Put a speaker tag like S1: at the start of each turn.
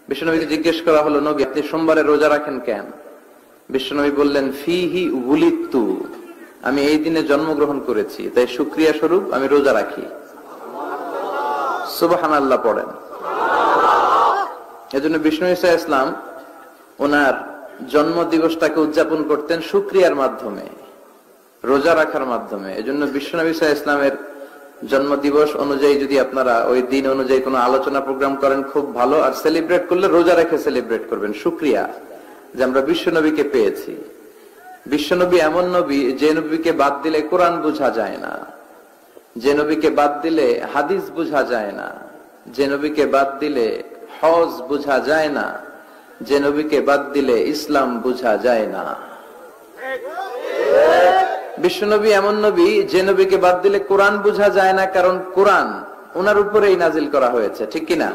S1: বিশ্বনবীকে জিজ্ঞেস করা হলো, নবী আপনি সোমবারে রোজা রাখেন কেন? বিশ্বনবী বললেন, ফিহি উলিদতু, আমি এই দিনে জন্মগ্রহণ করেছি, তাই শুকরিয়া স্বরূপ আমি রোজা রাখি। সুবহানাল্লাহ পড়েন। এজন্য বিষ্ণু ঈসা ইসলাম ওনার জন্ম দিবসটাকে উদযাপন করতেন শুকরিয়ার মাধ্যমে, রোজা রাখার মাধ্যমে। এজন্য বিশ্বনবী ঈসা ইসলামের জন্ম দিবস অনুযায়ী যদি আপনারা ওই দিন অনুযায়ী কোনো আলোচনা প্রোগ্রাম করেন খুব ভালো, আর সেলিব্রেট করলে রোজা রেখে সেলিব্রেট করবেন, শুকরিয়া যে আমরা বিশ্বনবীকে পেয়েছি। বিশ্বনবী এমন নবী যে নবীকে বাদ দিলে কোরআন বোঝা যায় না, যে নবীকে বাদ দিলে হাদিস বোঝা যায় না, যে নবীকে বাদ দিলে হজ বোঝা যায় না, যে নবীকে বাদ দিলে ইসলাম বোঝা যায় না। বিশ্বনবী এমন নবী যে নবীকে বাদ দিলে কোরআন বোঝা যায় না, কারণ কোরআন ওনার উপরেই নাজিল করা হয়েছে, ঠিক কিনা?